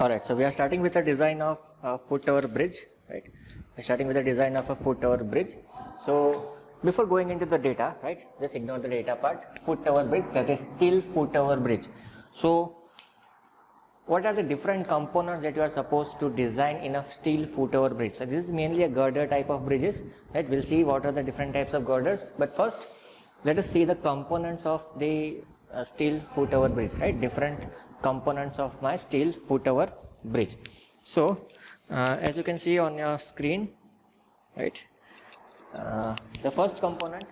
Alright, so we are starting with the design of a foot over bridge, right? We're starting with the design of a foot over bridge. So before going into the data, right, just ignore the data part. Foot over bridge, that is steel foot over bridge. So what are the different components that you are supposed to design in a steel foot over bridge? So this is mainly a girder type of bridges, right? We'll see what are the different types of girders, but first let us see the components of the steel foot over bridge, right? Different components of my steel foot over bridge. So as you can see on your screen, right, the first component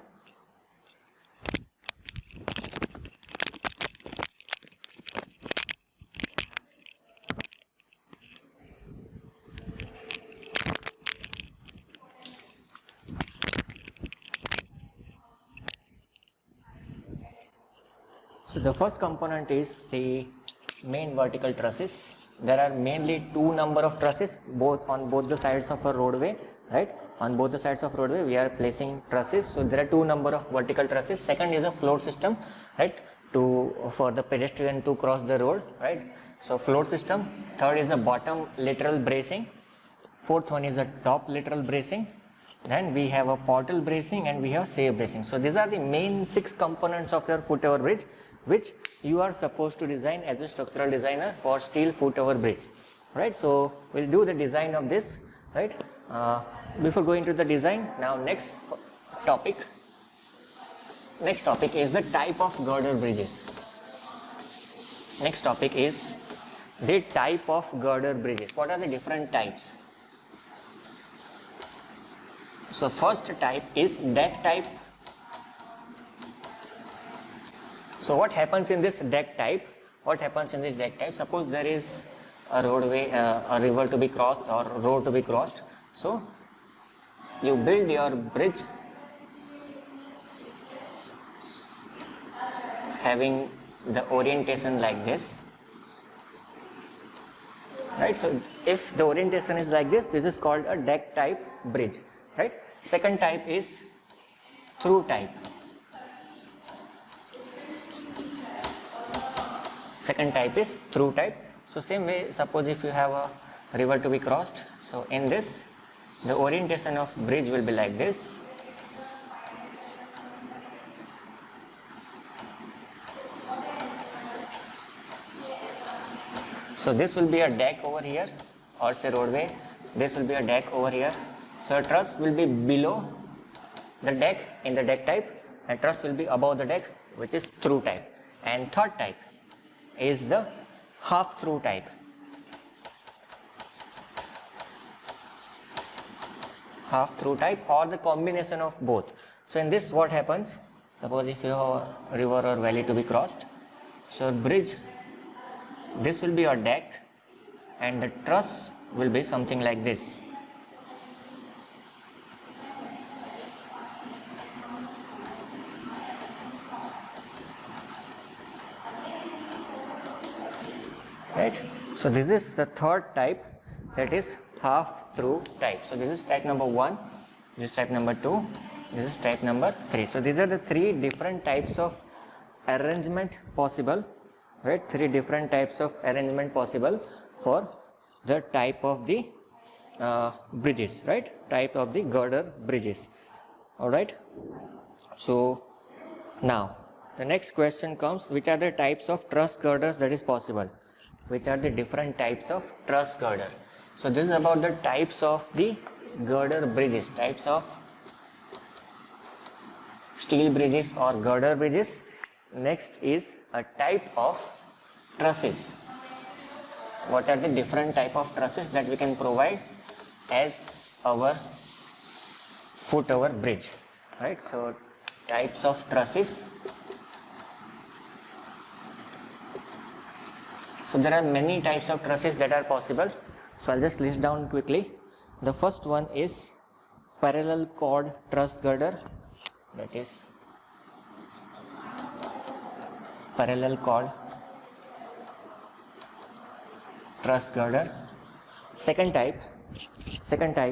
is the main vertical trusses. There are mainly two number of trusses on both the sides of a roadway, right? On both the sides of roadway we are placing trusses. So there are two number of vertical trusses. Second is a float system, right, for the pedestrian to cross the road, right? So float system. Third is a bottom lateral bracing. Fourth one is a top lateral bracing. Then we have a portal bracing and we have save bracing. So these are the main 6 components of your foot over bridge, which you are supposed to design as a structural designer for steel foot over bridge, right? So we'll do the design of this, right? Before going to the design, now next topic is the type of girder bridges. Next topic is the type of girder bridges. What are the different types? So first type is deck type. So what happens in this deck type? Suppose there is a roadway, a river to be crossed or road to be crossed. So you build your bridge having the orientation like this, right? So if the orientation is like this is called a deck type bridge, right? Second type is through type. So same way, suppose if you have a river to be crossed, so in this the orientation of bridge will be like this. So this will be a deck over here, or say roadway. This will be a deck over here. So a truss will be below the deck in the deck type, and truss will be above the deck, which is through type. And third type is the half through type. Or the combination of both. So in this what happens, suppose if you have a river or valley to be crossed, so bridge, this will be your deck and the truss will be something like this. Right? So this is the third type, that is half through type. So this is type number 1, this is type number 2, this is type number 3. So these are the 3 different types of arrangement possible, right? 3 different types of arrangement possible for the type of the bridges, right? Type of the girder bridges. Alright. So now the next question comes, which are the types of truss girders that is possible? Which are the different types of truss girder? So this is about the types of the girder bridges, types of steel bridges or girder bridges. Next is a type of trusses. What are the different type of trusses that we can provide as our foot over bridge, right? So types of trusses. So there are many types of trusses that are possible. So I'll just list down quickly. The first one is parallel chord truss girder, that is parallel chord truss girder. Second type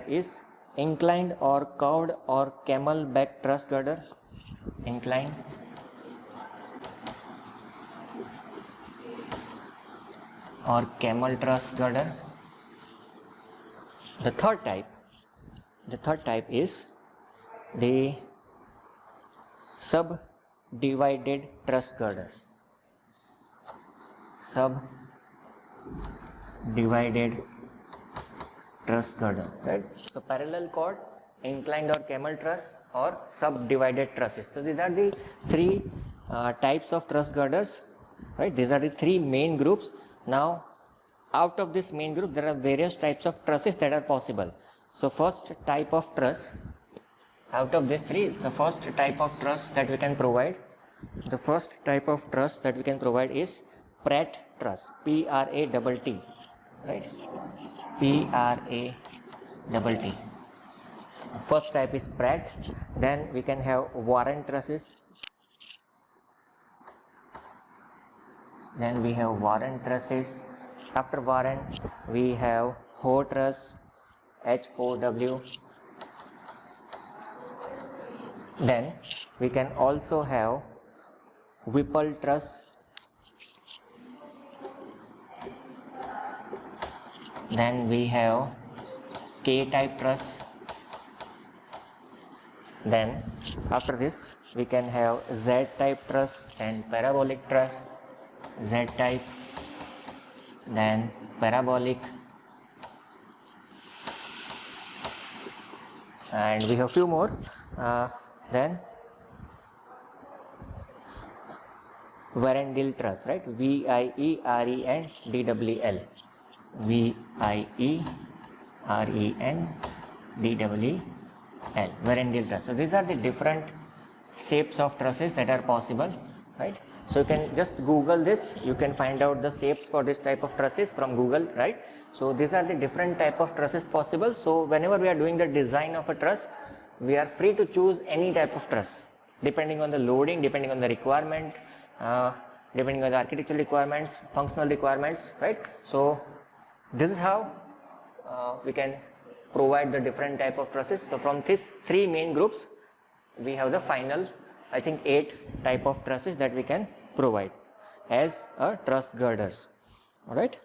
is inclined or curved or camel back truss girder. Inclined or camel truss girder. The third type is the subdivided truss girders. Subdivided truss girder, right? So parallel cord, inclined or camel truss, or subdivided trusses. So these are the three types of truss girders, right? These are the three main groups. Now out of this main group there are various types of trusses that are possible. So first type of truss, out of these three, the first type of truss that we can provide is Pratt truss, P-R-A-T-T, right? P-R-A-T-T. First type is Pratt. Then we can have Warren trusses. Then we have Warren trusses. After Warren, we have Howe truss, H-O-W. Then we can also have Whipple truss. Then we have K-type truss. Then after this we can have Z-type truss and parabolic truss. Z-type, then parabolic, and we have few more. Then Vierendeel truss, right? V-I-E-R-E-N-D-W-L. V-I-E-R-E-N-D-W-L. Vierendeel truss. So these are the different shapes of trusses that are possible, right? So you can just Google this, you can find out the shapes for this type of trusses from Google, right? So these are the different type of trusses possible. So whenever we are doing the design of a truss, we are free to choose any type of truss depending on the loading, depending on the requirement, depending on the architectural requirements, functional requirements, right? So this is how we can provide the different type of trusses. So from these three main groups, we have the final, I think 8 type of trusses that we can provide as a truss girders. Alright.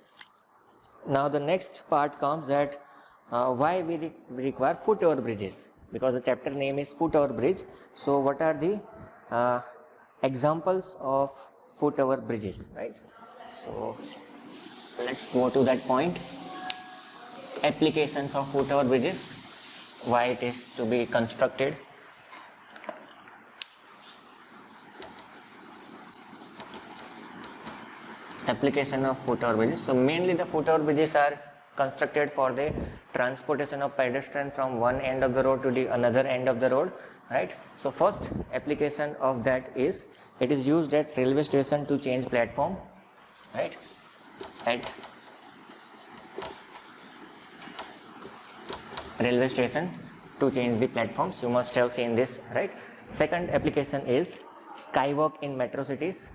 Now the next part comes that why we require foot over bridges, because the chapter name is foot over bridge. So what are the examples of foot over bridges, right? So let's go to that point. Applications of foot over bridges, why it is to be constructed. Application of foot over bridges. So mainly the foot over bridges are constructed for the transportation of pedestrian from one end of the road to the another end of the road, right? So first application of that is it is used at railway station to change platform, right? At railway station to change the platforms, you must have seen this, right? Second application is skywalk in metro cities,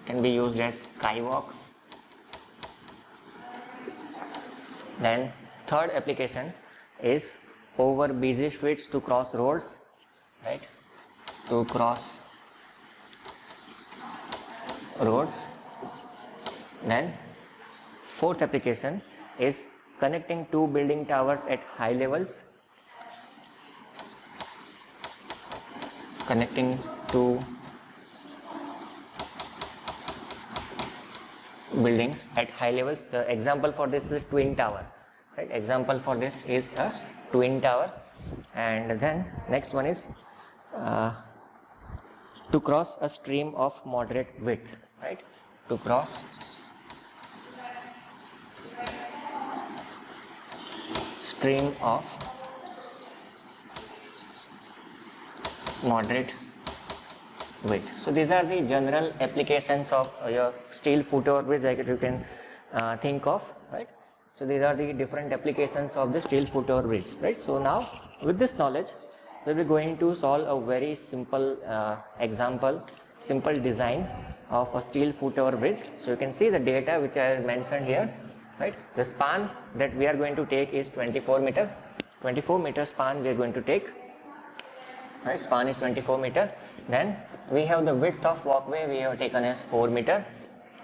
can be used as skywalks. Then third application is over busy streets to cross roads, right? To cross roads. Then fourth application is connecting two building towers at high levels. Connecting two buildings at high levels. The example for this is twin tower, right? Example for this is a twin tower. And then next one is to cross a stream of moderate width, right? To cross stream of moderate width. So these are the general applications of your steel foot over bridge that you can think of, right? So these are the different applications of the steel foot over bridge, right? So now with this knowledge, we'll be going to solve a very simple example, simple design of a steel foot over bridge. So you can see the data which I mentioned here, right? The span that we are going to take is 24 meter. 24 meter span we are going to take, right? Span is 24 meter. Then we have the width of walkway we have taken as 4 meter.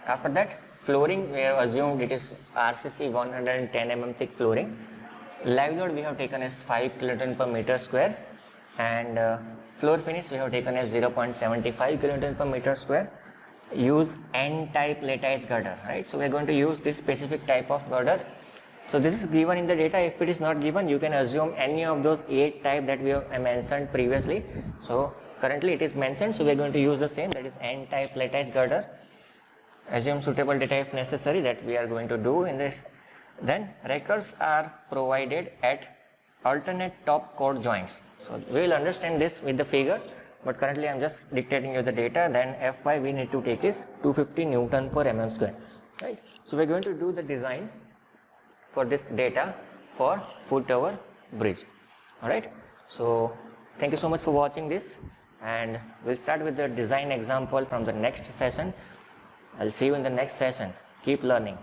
After that flooring, we have assumed it is RCC 110 mm thick flooring. Live load we have taken as 5 kilonewton per meter square, and floor finish we have taken as 0.75 kilonewton per meter square. Use N-type lattice girder, right? So we are going to use this specific type of girder. So this is given in the data. If it is not given, you can assume any of those 8 type that we have mentioned previously. So currently it is mentioned, so we are going to use the same, that is N-type lattice girder. Assume suitable data if necessary, that we are going to do in this. Then wreckers are provided at alternate top chord joints. So we will understand this with the figure, but currently I am just dictating you the data. Then Fy we need to take is 250 Newton per mm square, right? So we are going to do the design for this data for foot over bridge. All right, so thank you so much for watching this, and we'll start with the design example from the next session. I'll see you in the next session. Keep learning.